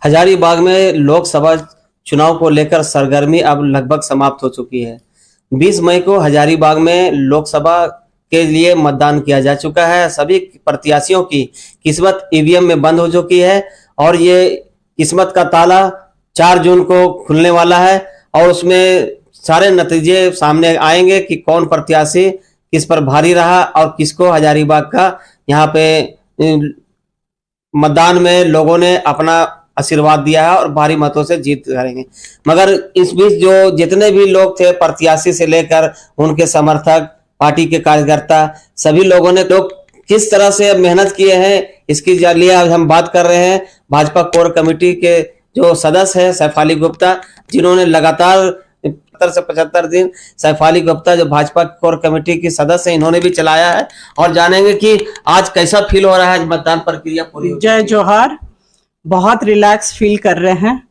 हजारीबाग में लोकसभा चुनाव को लेकर सरगर्मी अब लगभग समाप्त हो चुकी है। 20 मई को हजारीबाग में लोकसभा के लिए मतदान किया जा चुका है। सभी प्रत्याशियों की किस्मत ईवीएम में बंद हो चुकी है और ये किस्मत का ताला 4 जून को खुलने वाला है और उसमें सारे नतीजे सामने आएंगे कि कौन प्रत्याशी किस पर भारी रहा और किसको हजारीबाग का यहाँ पे मतदान में लोगों ने अपना आशीर्वाद दिया है और भारी मतों से जीत करेंगे। मगर इस बीच जो जितने भी लोग थे, प्रत्याशी से लेकर उनके समर्थक, पार्टी के कार्यकर्ता, सभी लोगों ने लोग किस तरह से मेहनत किए हैं, इसकी लिए आज हम बात कर रहे हैं भाजपा कोर कमेटी के जो सदस्य हैं सैफाली गुप्ता, जिन्होंने लगातार 70 से 75 दिन सैफाली गुप्ता जो भाजपा कोर कमेटी की सदस्य है, इन्होंने भी चलाया है और जानेंगे कि आज कैसा फील हो रहा है मतदान प्रक्रिया पूरी। जय जोहार। बहुत रिलैक्स फील कर रहे हैं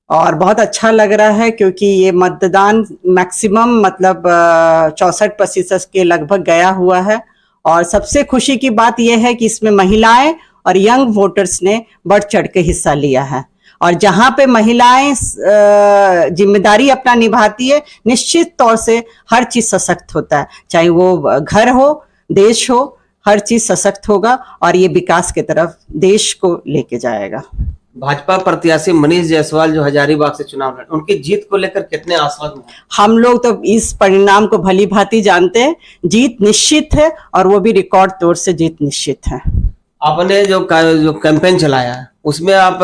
और बहुत अच्छा लग रहा है क्योंकि ये मतदान मैक्सिमम मतलब 64% के लगभग गया हुआ है और सबसे खुशी की बात यह है कि इसमें महिलाएं और यंग वोटर्स ने बढ़ चढ़ के हिस्सा लिया है और जहां पे महिलाएं जिम्मेदारी अपना निभाती है, निश्चित तौर से हर चीज सशक्त होता है, चाहे वो घर हो, देश हो, हर चीज सशक्त होगा और ये विकास की तरफ देश को लेके जाएगा। भाजपा प्रत्याशी मनीष जायसवाल जो हजारीबाग से चुनाव लड़े, उनकी जीत को लेकर कितने आश्वस्त हैं? हम लोग तो इस परिणाम को भली भांति जानते हैं, जीत निश्चित है और वो भी रिकॉर्ड तौर से जीत निश्चित है। आपने जो कैंपेन चलाया उसमें आप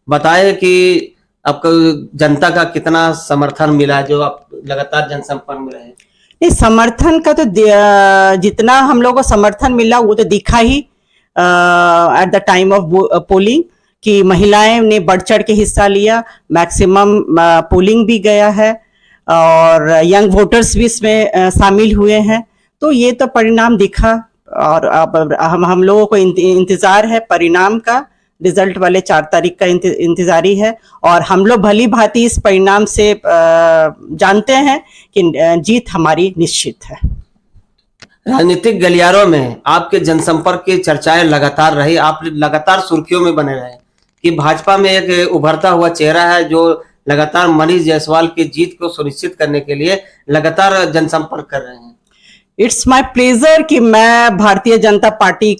बताए कि आपको जनता का कितना समर्थन मिला, जो आप लगातार जनसंपर्क में रहे? नहीं, समर्थन का तो जितना हम लोगों को समर्थन मिला वो तो दिखा ही at the time of polling कि महिलाएं ने बढ़ चढ़ के हिस्सा लिया, मैक्सिमम पोलिंग भी गया है और यंग वोटर्स भी इसमें शामिल हुए हैं, तो ये तो परिणाम दिखा और अब हम लोगों को इंतजार है परिणाम का। रिजल्ट वाले 4 तारीख का इंतजारी है और हम लोग भली भांति इस परिणाम से जानते हैं कि जीत हमारी निश्चित है। राजनीतिक गलियारों में आपके जनसंपर्क की चर्चाएं लगातार रही, आप लगातार सुर्खियों में बने रहे कि भाजपा में एक उभरता हुआ चेहरा है जो लगातार मनीष जायसवाल की जीत को सुनिश्चित करने के लिए लगातार जनसंपर्क कर रहे हैं। इट्स माय प्लेजर कि मैं भारतीय जनता पार्टी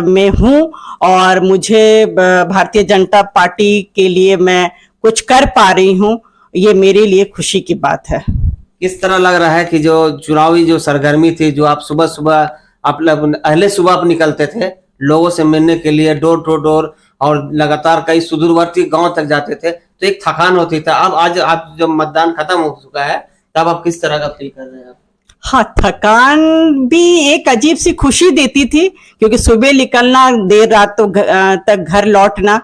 में हूं और मुझे भारतीय जनता पार्टी के लिए मैं कुछ कर पा रही हूं, ये मेरे लिए खुशी की बात है। किस तरह लग रहा है कि जो चुनावी जो सरगर्मी थी, जो आप सुबह सुबह अहले सुबह आप निकलते थे लोगों से मिलने के लिए, डोर टू डोर और लगातार कई सुदूरवर्ती गांव तक जाते थे, तो एक थकान होती था। अब आज आप जब मतदान खत्म हो चुका है तब आप किस तरह का फील कर रहे हैं? हाँ, थकान भी एक अजीब सी खुशी देती थी क्योंकि सुबह निकलना, देर रात तक घर लौटना,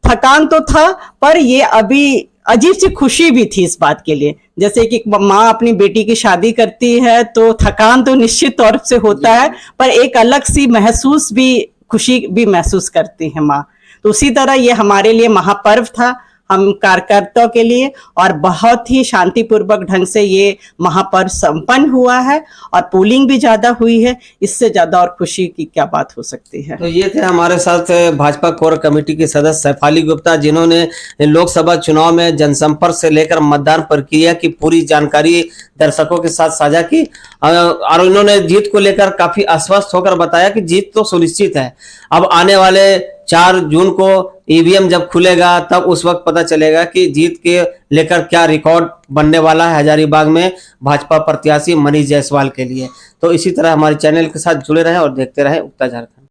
थकान तो था पर ये अभी अजीब सी खुशी भी थी इस बात के लिए, जैसे कि माँ अपनी बेटी की शादी करती है तो थकान तो निश्चित तौर से होता है पर एक अलग सी महसूस भी, खुशी भी महसूस करती है माँ। तो उसी तरह ये हमारे लिए महापर्व था, हम कार्यकर्ताओं के लिए, और बहुत ही शांतिपूर्वक ढंग से ये महापर्व संपन्न हुआ है और पोलिंग भी ज्यादा हुई है। इससे ज्यादा और खुशी की क्या बात हो सकती है। तो ये थे हमारे साथ भाजपा कोर कमेटी के सदस्य सैफाली गुप्ता, जिन्होंने लोकसभा चुनाव में जनसंपर्क से लेकर मतदान प्रक्रिया की पूरी जानकारी दर्शकों के साथ साझा की और इन्होंने जीत को लेकर काफी आश्वस्त होकर बताया कि जीत तो सुनिश्चित है। अब आने वाले 4 जून को ईवीएम जब खुलेगा तब उस वक्त पता चलेगा कि जीत के लेकर क्या रिकॉर्ड बनने वाला है हजारीबाग में भाजपा प्रत्याशी मनीष जायसवाल के लिए। तो इसी तरह हमारे चैनल के साथ जुड़े रहें और देखते रहें उगता झारखंड।